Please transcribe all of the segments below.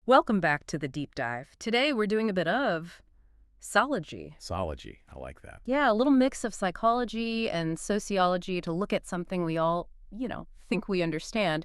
Welcome back to the deep dive. Today we're doing a bit of sociology. Sociology, I like that. Yeah, a little mix of psychology and sociology to look at something we all, think we understand.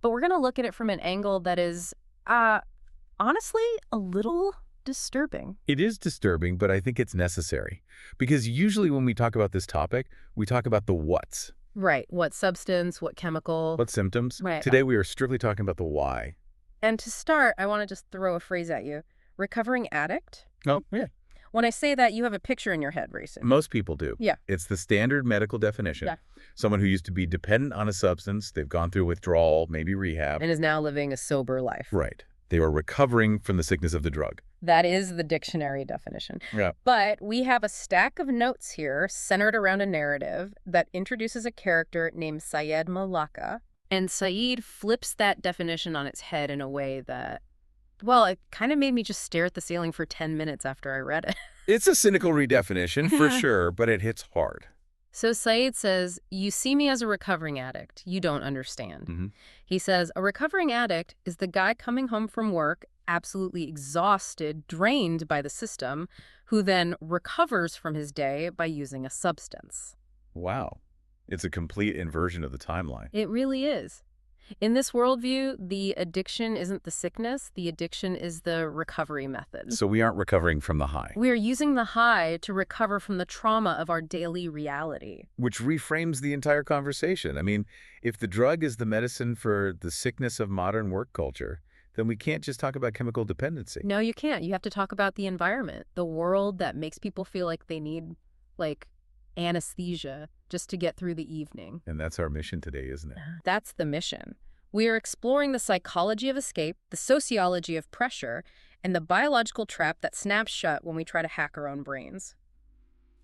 But we're going to look at it from an angle that is, honestly, a little disturbing. It is disturbing, but I think it's necessary. Because usually when we talk about this topic, we talk about the whats. Right. What substance, what chemical. What symptoms? Right. Today we are strictly talking about the why. And to start, I want to just throw a phrase at you. Recovering addict? Oh, yeah. When I say that, you have a picture in your head, Racing. Most people do. Yeah. It's the standard medical definition. Yeah. Someone who used to be dependent on a substance, they've gone through withdrawal, maybe rehab. And is now living a sober life. Right. They are recovering from the sickness of the drug. That is the dictionary definition. Yeah. But we have a stack of notes here centered around a narrative that introduces a character named Syed Malaka. And Saeed flips that definition on its head in a way that, well, it kind of made me just stare at the ceiling for 10 minutes after I read it. It's a cynical redefinition for sure, but it hits hard. So Saeed says, you see me as a recovering addict. You don't understand. Mm-hmm. He says, a recovering addict is the guy coming home from work, absolutely exhausted, drained by the system, who then recovers from his day by using a substance. Wow. It's a complete inversion of the timeline. It really is. In this worldview, the addiction isn't the sickness. The addiction is the recovery method. So we aren't recovering from the high. We are using the high to recover from the trauma of our daily reality. Which reframes the entire conversation. I mean, if the drug is the medicine for the sickness of modern work culture, then we can't just talk about chemical dependency. No, you can't. You have to talk about the environment, the world that makes people feel like they need, anesthesia just to get through the evening. And that's our mission today, isn't it? That's the mission. We are exploring the psychology of escape, the sociology of pressure, and the biological trap that snaps shut when we try to hack our own brains.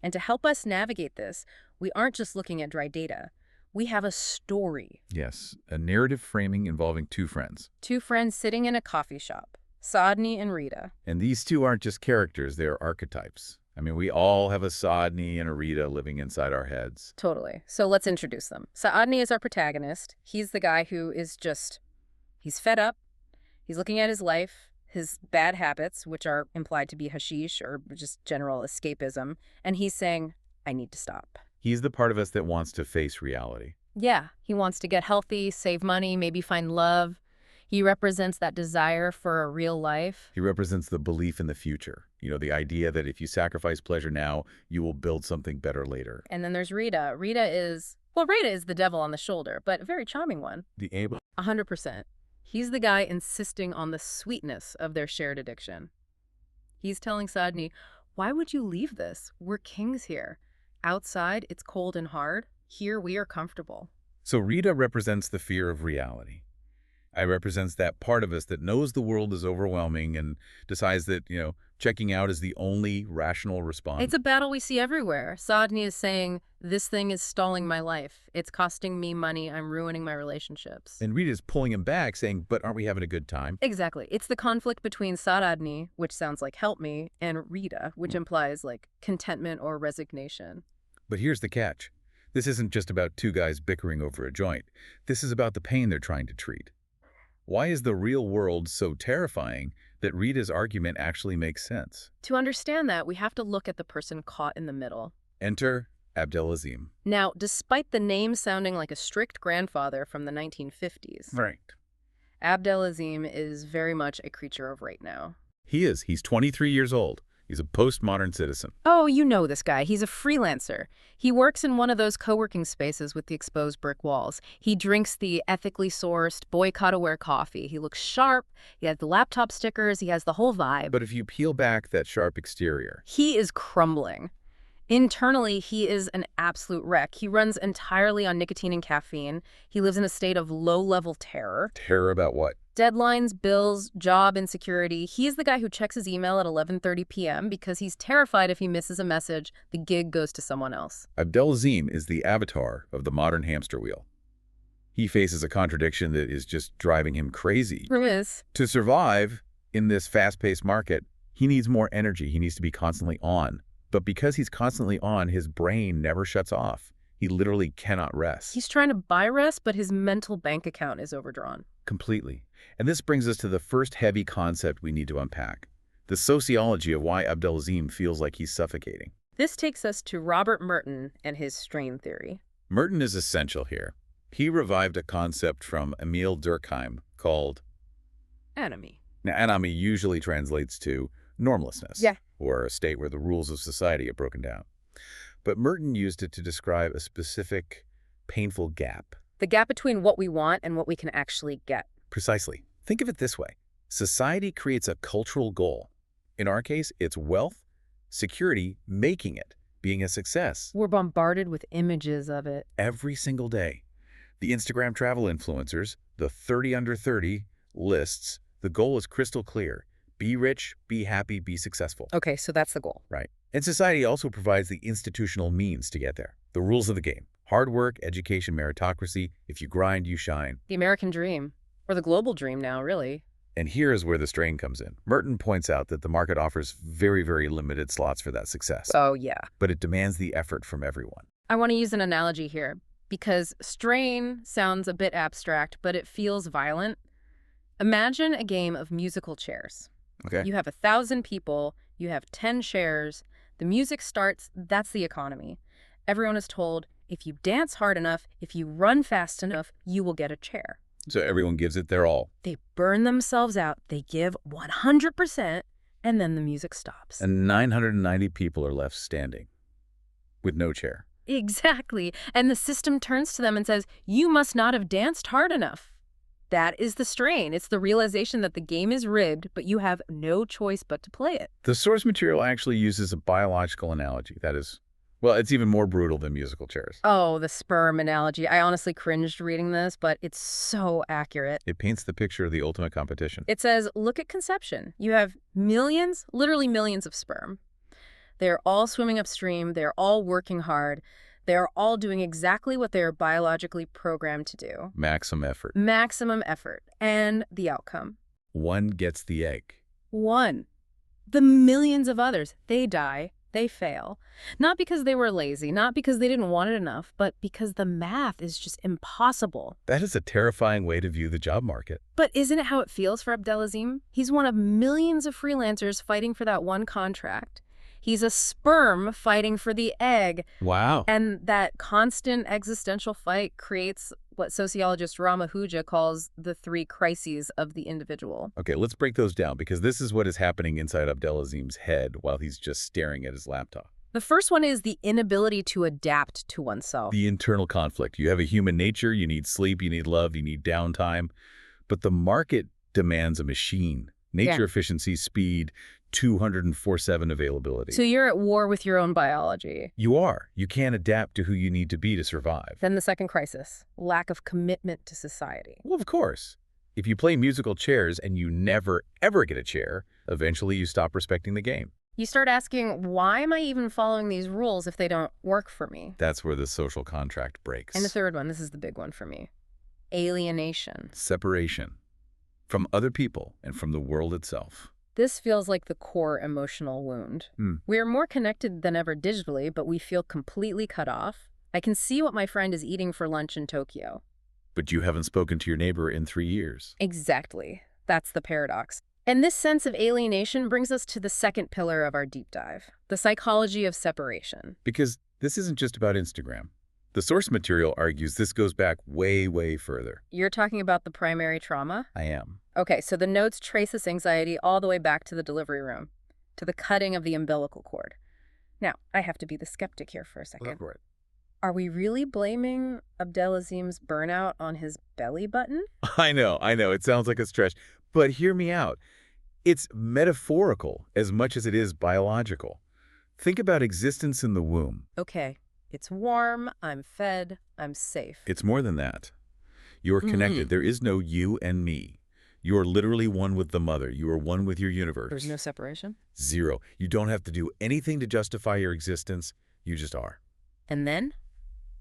And to help us navigate this, we aren't just looking at dry data. We have a story. Yes, a narrative framing involving two friends. Two friends sitting in a coffee shop, Sadni and Rita. And these two aren't just characters, they're archetypes. I mean, we all have a Sadni and a Rita living inside our heads. Totally. So let's introduce them. Saadni is our protagonist. He's the guy who is he's fed up. He's looking at his life, his bad habits, which are implied to be hashish or just general escapism. And he's saying, I need to stop. He's the part of us that wants to face reality. Yeah, he wants to get healthy, save money, maybe find love. He represents that desire for a real life. He represents the belief in the future. You know, the idea that if you sacrifice pleasure now, you will build something better later. And then there's Rita. Rita is the devil on the shoulder, but a very charming one. The able 100%. He's the guy insisting on the sweetness of their shared addiction. He's telling Sadni, why would you leave this? We're kings here. Outside, it's cold and hard. Here, we are comfortable. So Rita represents the fear of reality. I represents that part of us that knows the world is overwhelming and decides that, checking out is the only rational response. It's a battle we see everywhere. Sadni is saying, this thing is stalling my life. It's costing me money. I'm ruining my relationships. And Rita's pulling him back, saying, but aren't we having a good time? Exactly. It's the conflict between Sadni, which sounds like help me, and Rita, which implies contentment or resignation. But here's the catch. This isn't just about two guys bickering over a joint. This is about the pain they're trying to treat. Why is the real world so terrifying that Rita's argument actually makes sense? To understand that, we have to look at the person caught in the middle. Enter Abdelazim. Now, despite the name sounding like a strict grandfather from the 1950s, Right. Abdelazim is very much a creature of right now. He is. He's 23 years old. He's a postmodern citizen. Oh, you know this guy. He's a freelancer. He works in one of those co-working spaces with the exposed brick walls. He drinks the ethically sourced, boycott-aware coffee. He looks sharp. He has the laptop stickers. He has the whole vibe. But if you peel back that sharp exterior, he is crumbling. Internally, he is an absolute wreck. He runs entirely on nicotine and caffeine. He lives in a state of low-level terror. terror about what? Deadlines, bills, job insecurity. He is the guy who checks his email at 11:30 p.m. because he's terrified if he misses a message, the gig goes to someone else. Abdelazim is the avatar of the modern hamster wheel. He faces a contradiction that is just driving him crazy. Yes. To survive in this fast-paced market, he needs more energy. He needs to be constantly on. But because he's constantly on, his brain never shuts off. He literally cannot rest. He's trying to buy rest, but his mental bank account is overdrawn. Completely. And this brings us to the first heavy concept we need to unpack, the sociology of why Abdelazim feels like he's suffocating. This takes us to Robert Merton and his strain theory. Merton is essential here. He revived a concept from Emil Durkheim called Enemy. Now, anomie usually translates to normlessness, Yeah. or a state where the rules of society are broken down. But Merton used it to describe a specific, painful gap. The gap between what we want and what we can actually get. Precisely. Think of it this way. Society creates a cultural goal. In our case, it's wealth, security, making it, being a success. We're bombarded with images of it. Every single day. The Instagram travel influencers, the 30 under 30 lists, the goal is crystal clear. Be rich, be happy, be successful. Okay, so that's the goal. Right. And society also provides the institutional means to get there. The rules of the game. Hard work, education, meritocracy. If you grind, you shine. The American dream. Or the global dream now, really. And here is where the strain comes in. Merton points out that the market offers very, very limited slots for that success. Oh, yeah. But it demands the effort from everyone. I want to use an analogy here because strain sounds a bit abstract, but it feels violent. Imagine a game of musical chairs. Okay. You have 1,000 people, you have 10 chairs, the music starts, that's the economy. Everyone is told, if you dance hard enough, if you run fast enough, you will get a chair. So everyone gives it their all. They burn themselves out, they give 100%, and then the music stops. And 990 people are left standing with no chair. Exactly. And the system turns to them and says, you must not have danced hard enough. That is the strain. It's the realization that the game is rigged, but you have no choice but to play it. The source material actually uses a biological analogy. That is, well, it's even more brutal than musical chairs. Oh, the sperm analogy. I honestly cringed reading this, but it's so accurate. It paints the picture of the ultimate competition. It says, look at conception. You have millions, literally millions of sperm. They're all swimming upstream. They're all working hard. They're all doing exactly what they're biologically programmed to do. Maximum effort. Maximum effort. And the outcome. One gets the egg. One. The millions of others, they die, they fail. Not because they were lazy, not because they didn't want it enough, but because the math is just impossible. That is a terrifying way to view the job market. But isn't it how it feels for Abdelazim? He's one of millions of freelancers fighting for that one contract. He's a sperm fighting for the egg. Wow. And that constant existential fight creates what sociologist Rama Huja calls the 3 crises of the individual. Okay, let's break those down because this is what is happening inside Abdelazim's head while he's just staring at his laptop. The first one is the inability to adapt to oneself. The internal conflict. You have a human nature, you need sleep, you need love, you need downtime. But the market demands a machine. Nature efficiency, speed, 204/7 availability. So you're at war with your own biology. You are. You can't adapt to who you need to be to survive. Then the second crisis, lack of commitment to society. Well, of course. If you play musical chairs and you never, ever get a chair, eventually you stop respecting the game. You start asking, why am I even following these rules if they don't work for me? That's where the social contract breaks. And the third one, this is the big one for me. Alienation. Separation from other people and from the world itself. This feels like the core emotional wound. We are more connected than ever digitally, but we feel completely cut off. I can see what my friend is eating for lunch in Tokyo. But you haven't spoken to your neighbor in 3 years. Exactly. That's the paradox. And this sense of alienation brings us to the second pillar of our deep dive, the psychology of separation. Because this isn't just about Instagram. The source material argues this goes back way, way further. You're talking about the primary trauma? I am. Okay, so the notes trace this anxiety all the way back to the delivery room, to the cutting of the umbilical cord. Now, I have to be the skeptic here for a second. Go for it. Are we really blaming Abdelazim's burnout on his belly button? I know. It sounds like a stretch. But hear me out. It's metaphorical as much as it is biological. Think about existence in the womb. Okay, it's warm, I'm fed, I'm safe. It's more than that. You're connected. There is no you and me. You're literally one with the mother. You are one with your universe. There's no separation? Zero. You don't have to do anything to justify your existence. You just are. And then,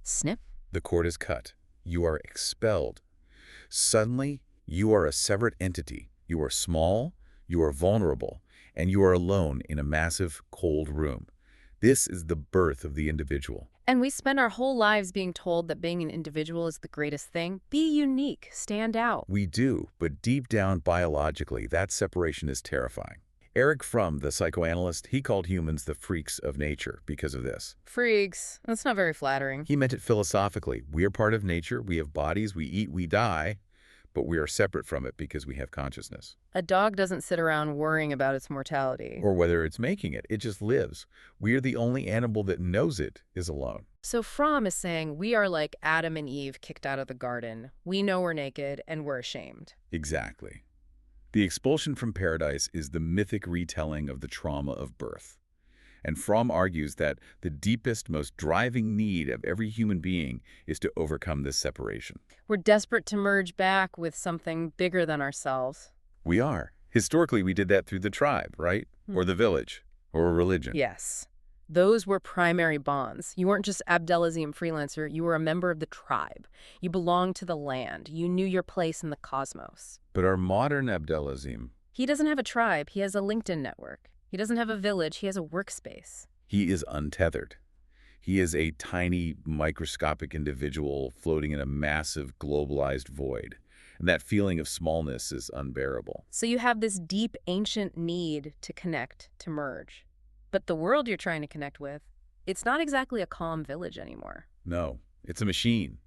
snip. The cord is cut. You are expelled. Suddenly, you are a separate entity. You are small, you are vulnerable, and you are alone in a massive, cold room. This is the birth of the individual. And we spend our whole lives being told that being an individual is the greatest thing. Be unique, stand out. We do, but deep down biologically, that separation is terrifying. Eric Fromm, the psychoanalyst, he called humans the freaks of nature because of this. Freaks. That's not very flattering. He meant it philosophically. We are part of nature, we have bodies, we eat, we die, but we are separate from it because we have consciousness. A dog doesn't sit around worrying about its mortality. Or whether it's making it, it just lives. We are the only animal that knows it is alone. So Fromm is saying we are like Adam and Eve kicked out of the garden. We know we're naked and we're ashamed. Exactly. The expulsion from paradise is the mythic retelling of the trauma of birth. And Fromm argues that the deepest, most driving need of every human being is to overcome this separation. We're desperate to merge back with something bigger than ourselves. We are. Historically, we did that through the tribe, right? Or the village, or a religion. Yes. Those were primary bonds. You weren't just Abdelazim freelancer, you were a member of the tribe. You belonged to the land. You knew your place in the cosmos. But our modern Abdelazim, He doesn't have a tribe, he has a LinkedIn network. He doesn't have a village, he has a workspace. he is untethered. He is a tiny, microscopic individual floating in a massive, globalized void. And that feeling of smallness is unbearable. So you have this deep, ancient need to connect, to merge. But the world you're trying to connect with, it's not exactly a calm village anymore. No, it's a machine.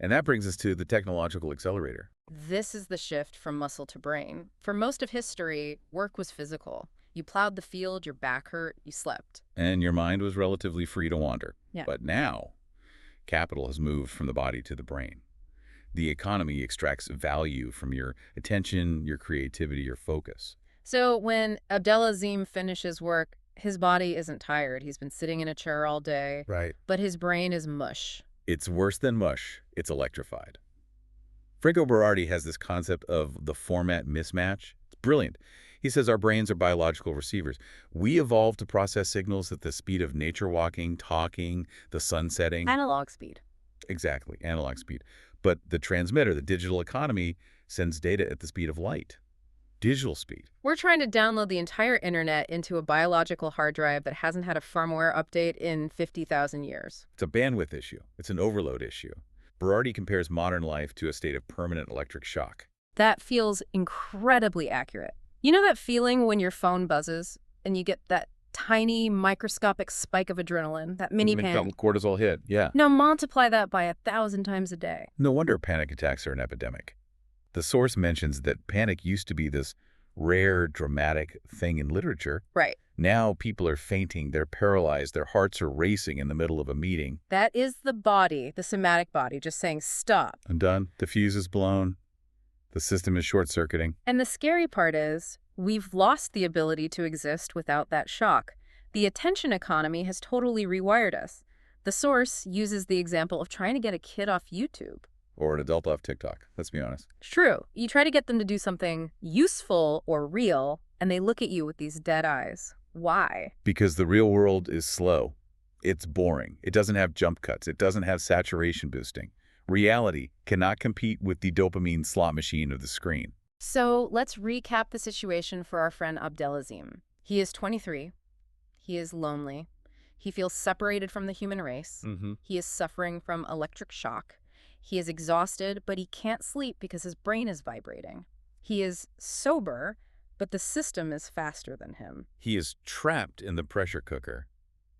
And that brings us to the technological accelerator. This is the shift from muscle to brain. For most of history, work was physical. You plowed the field, your back hurt, you slept. And your mind was relatively free to wander. Yeah. But now, capital has moved from the body to the brain. The economy extracts value from your attention, your creativity, your focus. So when Abdelazim finishes work, his body isn't tired. He's been sitting in a chair all day, Right. but his brain is mush. It's worse than mush. It's electrified. Franco Berardi has this concept of the format mismatch. It's brilliant. He says our brains are biological receivers. We evolved to process signals at the speed of nature walking, talking, the sun setting. Analog speed. Exactly, analog speed. But the transmitter, the digital economy, sends data at the speed of light. Digital speed. We're trying to download the entire internet into a biological hard drive that hasn't had a firmware update in 50,000 years. It's a bandwidth issue. It's an overload issue. Berardi compares modern life to a state of permanent electric shock. That feels incredibly accurate. You know that feeling when your phone buzzes and you get that tiny microscopic spike of adrenaline, that mini panic? Cortisol hit, yeah. Now multiply that by 1,000 times a day. No wonder panic attacks are an epidemic. The source mentions that panic used to be this rare, dramatic thing in literature. Right. Now people are fainting, they're paralyzed, their hearts are racing in the middle of a meeting. That is the body, the somatic body, just saying stop. I'm done. The fuse is blown. The system is short-circuiting. And the scary part is, we've lost the ability to exist without that shock. The attention economy has totally rewired us. The source uses the example of trying to get a kid off YouTube. Or an adult off TikTok, let's be honest. It's true. You try to get them to do something useful or real, and they look at you with these dead eyes. Why? Because the real world is slow. It's boring. It doesn't have jump cuts. It doesn't have saturation boosting. Reality cannot compete with the dopamine slot machine of the screen. So let's recap the situation for our friend Abdelazim. He is 23. He is lonely. He feels separated from the human race. He is suffering from electric shock. He is exhausted, but he can't sleep because his brain is vibrating. He is sober, but the system is faster than him. He is trapped in the pressure cooker,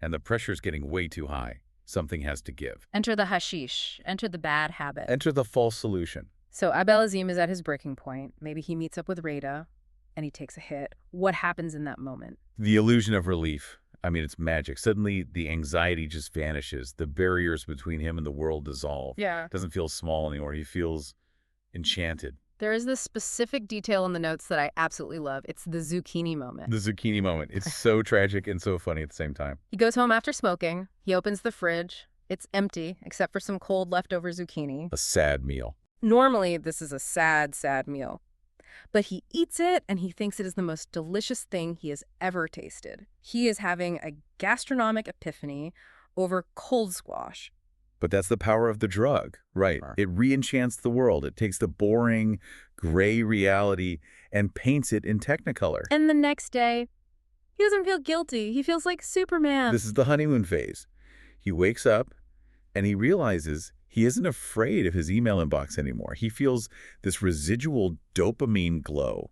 and the pressure's getting way too high. Something has to give. Enter the hashish. Enter the bad habit. Enter the false solution. So Abdelazim is at his breaking point. Maybe he meets up with Rada, and he takes a hit. What happens in that moment? The illusion of relief. I mean, it's magic. Suddenly, the anxiety just vanishes. The barriers between him and the world dissolve. Yeah. Doesn't feel small anymore. He feels enchanted. There is this specific detail in the notes that I absolutely love. It's the zucchini moment. The zucchini moment. It's so tragic and so funny at the same time. He goes home after smoking. He opens the fridge. It's empty, except for some cold leftover zucchini. A sad meal. Normally, this is a sad, sad meal. But he eats it, and he thinks it is the most delicious thing he has ever tasted. He is having a gastronomic epiphany over cold squash. But that's the power of the drug, right? It re-enchants the world. It takes the boring, gray reality and paints it in technicolor. And the next day, He doesn't feel guilty. He feels like Superman. This is the honeymoon phase. He wakes up and he realizes he isn't afraid of his email inbox anymore. He feels this residual dopamine glow.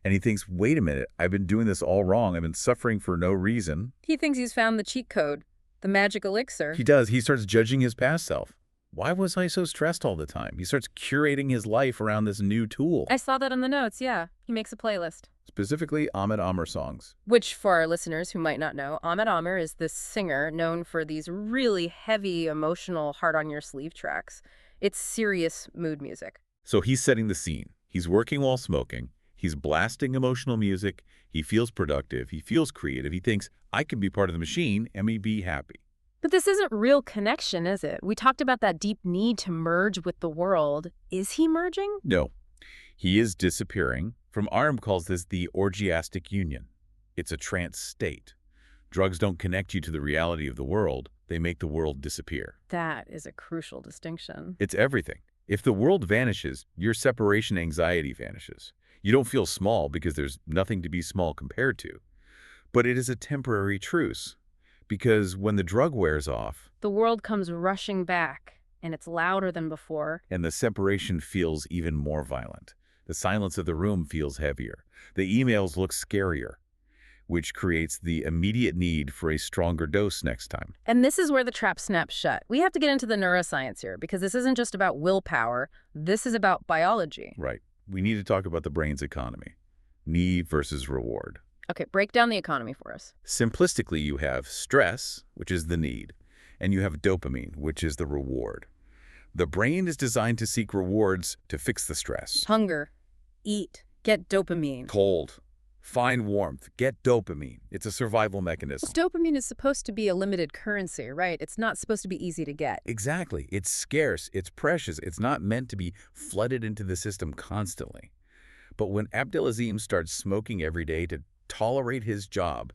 And he thinks, wait a minute, I've been doing this all wrong. I've been suffering for no reason. He thinks he's found the cheat code, the magic elixir. He does. He starts judging his past self. Why was I so stressed all the time? He starts curating his life around this new tool. I saw that in the notes, yeah. He makes a playlist. Specifically, Ahmed Amr songs. Which, for our listeners who might not know, Ahmed Amr is this singer known for these really heavy, emotional, heart-on-your-sleeve tracks. It's serious mood music. So he's setting the scene. He's working while smoking. He's blasting emotional music. He feels productive. He feels creative. He thinks, I can be part of the machine and me be happy. But this isn't real connection, is it? We talked about that deep need to merge with the world. Is he merging? No, he is disappearing. From Arm calls this the orgiastic union. It's a trance state. Drugs don't connect you to the reality of the world. They make the world disappear. That is a crucial distinction. It's everything. If the world vanishes, your separation anxiety vanishes. You don't feel small because there's nothing to be small compared to. But it is a temporary truce. Because when the drug wears off, the world comes rushing back, and it's louder than before. And the separation feels even more violent. The silence of the room feels heavier. The emails look scarier, which creates the immediate need for a stronger dose next time. And this is where the trap snaps shut. We have to get into the neuroscience here, because this isn't just about willpower. This is about biology. Right. We need to talk about the brain's economy. Need versus reward. Okay, break down the economy for us. Simplistically, you have stress, which is the need, and you have dopamine, which is the reward. The brain is designed to seek rewards to fix the stress. Hunger, eat, get dopamine. Cold, find warmth, get dopamine. It's a survival mechanism. Dopamine is supposed to be a limited currency, right? It's not supposed to be easy to get. Exactly. It's scarce. It's precious. It's not meant to be flooded into the system constantly. But when Abdelazim starts smoking every day to tolerate his job,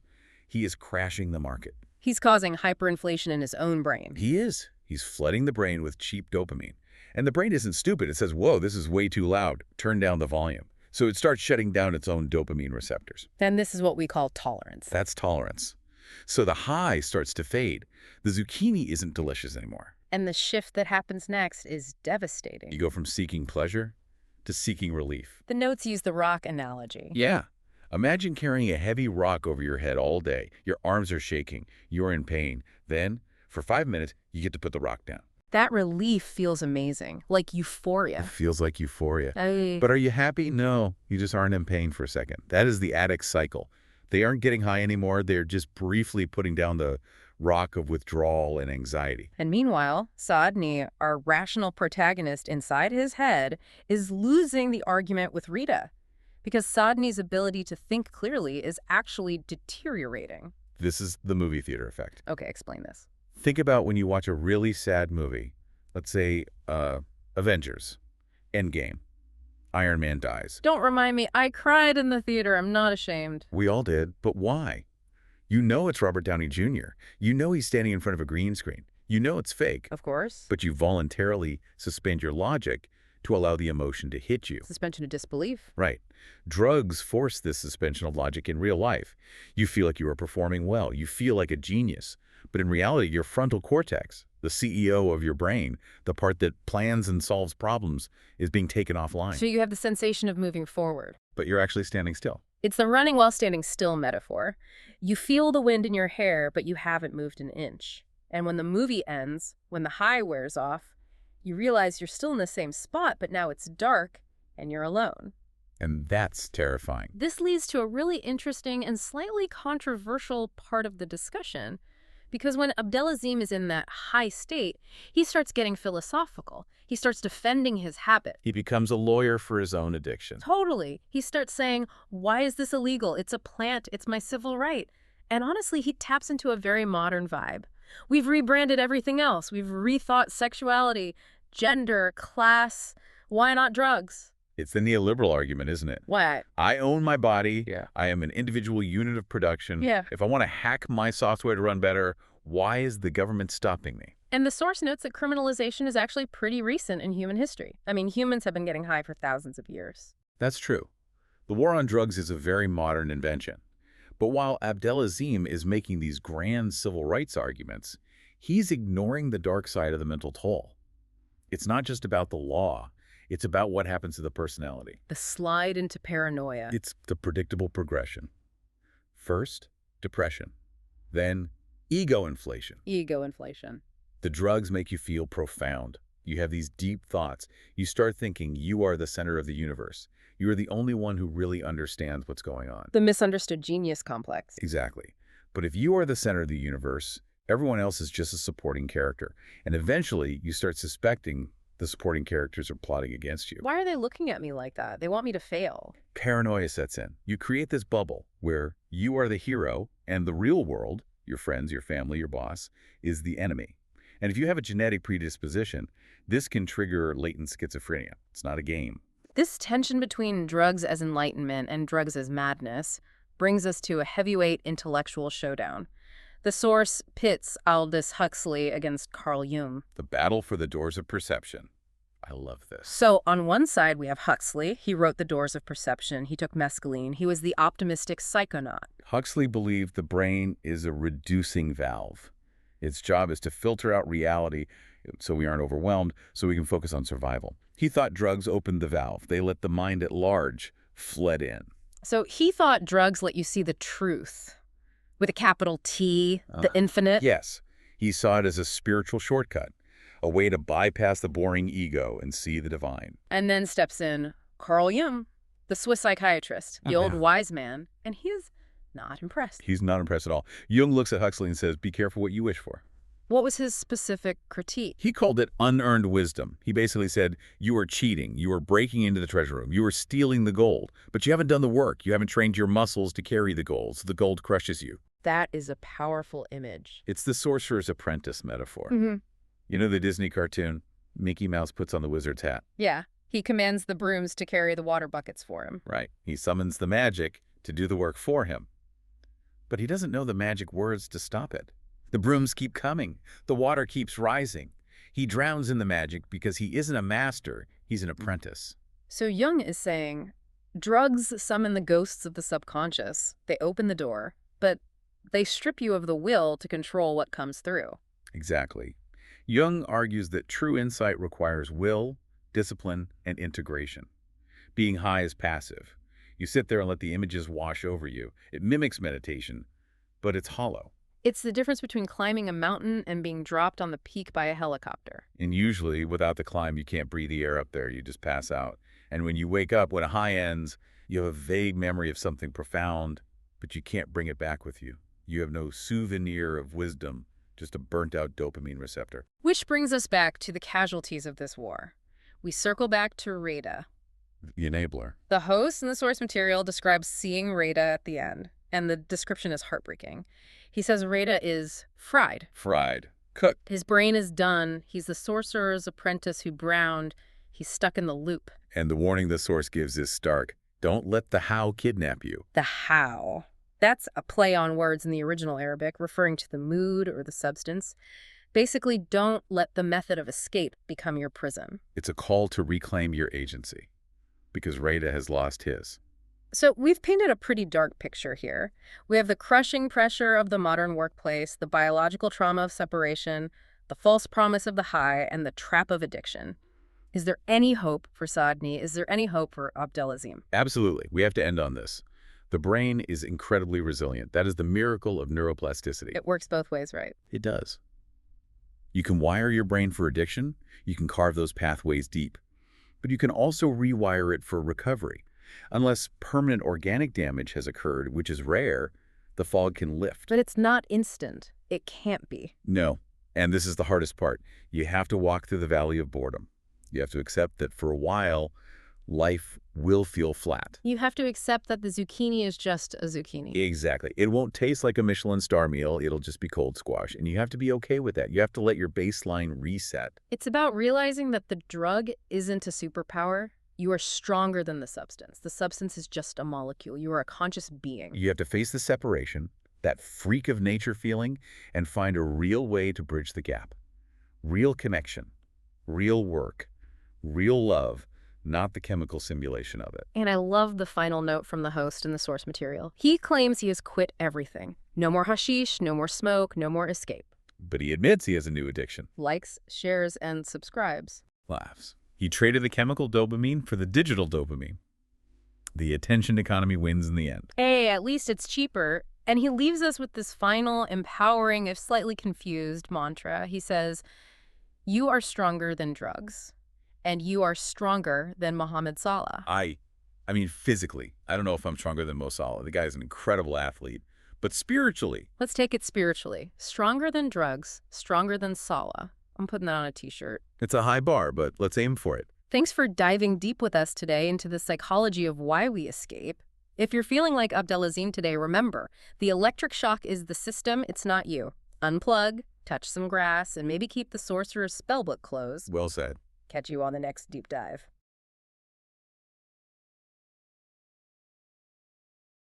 he is crashing the market. He's causing hyperinflation in his own brain. He is. He's flooding the brain with cheap dopamine. And the brain isn't stupid. It says, whoa, this is way too loud. Turn down the volume. So it starts shutting down its own dopamine receptors. Then this is what we call tolerance. That's tolerance. So the high starts to fade. The zucchini isn't delicious anymore. And the shift that happens next is devastating. You go from seeking pleasure to seeking relief. The notes use the rock analogy. Yeah. Imagine carrying a heavy rock over your head all day. Your arms are shaking. You're in pain. Then, for 5 minutes, you get to put the rock down. That relief feels amazing, like euphoria. It feels like euphoria. But But are you happy? No, you just aren't in pain for a second. That is the addict cycle. They aren't getting high anymore. They're just briefly putting down the rock of withdrawal and anxiety. And meanwhile, Saadni, our rational protagonist inside his head, is losing the argument with Rita. Because Saadni's ability to think clearly is actually deteriorating. This is the movie theater effect. Okay, explain this. Think about when you watch a really sad movie. Let's say Avengers, Endgame. Iron Man dies. Don't remind me, I cried in the theater. I'm not ashamed. We all did, but why? You know it's Robert Downey Jr. You know he's standing in front of a green screen. You know it's fake, Of course. but you voluntarily suspend your logic to allow the emotion to hit you. Suspension of disbelief. Right. Drugs force this suspension of logic in real life. You feel like you are performing well. You feel like a genius. But in reality, your frontal cortex, the CEO of your brain, the part that plans and solves problems, is being taken offline. So you have the sensation of moving forward. But you're actually standing still. It's the running while standing still metaphor. You feel the wind in your hair, but you haven't moved an inch. And when the movie ends, when the high wears off, you realize you're still in the same spot, but now it's dark and you're alone. And that's terrifying. This leads to a really interesting and slightly controversial part of the discussion, because when Abdelazim is in that high state, he starts getting philosophical. He starts defending his habit. He becomes a lawyer for his own addiction. Totally. He starts saying, why is this illegal? It's a plant. It's my civil right. And honestly, he taps into a very modern vibe. We've rebranded everything else. We've rethought sexuality, gender, class. Why not drugs? It's the neoliberal argument, isn't it? What? I own my body. Yeah. I am an individual unit of production. Yeah. If I want to hack my software to run better, why is the government stopping me? And the source notes that criminalization is actually pretty recent in human history. I mean, humans have been getting high for thousands of years. That's true. The war on drugs is a very modern invention. But while Abdelazim is making these grand civil rights arguments, he's ignoring the dark side of the mental toll. It's not just about the law. It's about what happens to the personality. The slide into paranoia. It's the predictable progression. First, depression. Then, ego inflation. Ego inflation. The drugs make you feel profound. You have these deep thoughts. You start thinking you are the center of the universe. You are the only one who really understands what's going on. The misunderstood genius complex. Exactly. But if you are the center of the universe, everyone else is just a supporting character. And eventually, you start suspecting the supporting characters are plotting against you. Why are they looking at me like that? They want me to fail. Paranoia sets in. You create this bubble where you are the hero and the real world, your friends, your family, your boss, is the enemy. And if you have a genetic predisposition, this can trigger latent schizophrenia. It's not a game. This tension between drugs as enlightenment and drugs as madness brings us to a heavyweight intellectual showdown. The source pits Aldous Huxley against Carl Jung. The battle for the doors of perception. I love this. So on one side, we have Huxley. He wrote The Doors of Perception. He took mescaline. He was the optimistic psychonaut. Huxley believed the brain is a reducing valve. Its job is to filter out reality so we aren't overwhelmed, so we can focus on survival. He thought drugs opened the valve. They let the mind at large flood in. So he thought drugs let you see the truth, with a capital T, the infinite. Yes, he saw it as a spiritual shortcut, a way to bypass the boring ego and see the divine. And then steps in Carl Jung, the Swiss psychiatrist, the old wise man, and he is not impressed. He's not impressed at all. Jung looks at Huxley and says, be careful what you wish for. What was his specific critique? He called it unearned wisdom. He basically said, you are cheating. You are breaking into the treasure room. You are stealing the gold. But you haven't done the work. You haven't trained your muscles to carry the gold, so the gold crushes you. That is a powerful image. It's the sorcerer's apprentice metaphor. Mm-hmm. You know the Disney cartoon? Mickey Mouse puts on the wizard's hat. Yeah. He commands the brooms to carry the water buckets for him. Right. He summons the magic to do the work for him. But he doesn't know the magic words to stop it. The brooms keep coming. The water keeps rising. He drowns in the magic because he isn't a master. He's an apprentice. So Jung is saying, drugs summon the ghosts of the subconscious. They open the door, but they strip you of the will to control what comes through. Exactly. Jung argues that true insight requires will, discipline, and integration. Being high is passive. You sit there and let the images wash over you. It mimics meditation, but it's hollow. It's the difference between climbing a mountain and being dropped on the peak by a helicopter. And usually, without the climb, you can't breathe the air up there. You just pass out. And when you wake up, when a high ends, you have a vague memory of something profound, but you can't bring it back with you. You have no souvenir of wisdom, just a burnt-out dopamine receptor. Which brings us back to the casualties of this war. We circle back to Rada. The enabler. The host in the source material describes seeing Rada at the end, and the description is heartbreaking. He says Rada is fried. Fried. Cooked. His brain is done. He's the sorcerer's apprentice who browned. He's stuck in the loop. And the warning the source gives is stark. Don't let the how kidnap you. The how. That's a play on words in the original Arabic, referring to the mood or the substance. Basically, don't let the method of escape become your prison. It's a call to reclaim your agency, because Rada has lost his. So we've painted a pretty dark picture here. We have the crushing pressure of the modern workplace, the biological trauma of separation, the false promise of the high, and the trap of addiction. Is there any hope for Sadni? Is there any hope for Abdelazim? Absolutely. We have to end on this. The brain is incredibly resilient. That is the miracle of neuroplasticity. It works both ways, right? It does. You can wire your brain for addiction. You can carve those pathways deep. But you can also rewire it for recovery. Unless permanent organic damage has occurred, which is rare, the fog can lift. But it's not instant. It can't be. No. And this is the hardest part. You have to walk through the valley of boredom. You have to accept that for a while, life will feel flat. You have to accept that the zucchini is just a zucchini. Exactly. It won't taste like a Michelin star meal. It'll just be cold squash. And you have to be okay with that. You have to let your baseline reset. It's about realizing that the drug isn't a superpower. You are stronger than the substance. The substance is just a molecule. You are a conscious being. You have to face the separation, that freak of nature feeling, and find a real way to bridge the gap. Real connection, real work, real love, not the chemical simulation of it. And I love the final note from the host in the source material. He claims he has quit everything. No more hashish, no more smoke, no more escape. But he admits he has a new addiction. Likes, shares, and subscribes. Laughs. He traded the chemical dopamine for the digital dopamine. The attention economy wins in the end. Hey, at least it's cheaper. And he leaves us with this final, empowering, if slightly confused mantra. He says, "You are stronger than drugs, and you are stronger than Mohamed Salah." I mean, physically, I don't know if I'm stronger than Mo Salah. The guy is an incredible athlete. But spiritually, Let's take it spiritually. Stronger than drugs, stronger than Salah. I'm putting that on a t-shirt. it's a high bar, but let's aim for it. Thanks for diving deep with us today into the psychology of why we escape. If you're feeling like Abdelazim today, remember, the electric shock is the system, it's not you. Unplug, touch some grass, and maybe keep the sorcerer's spellbook closed. Well said. Catch you on the next deep dive.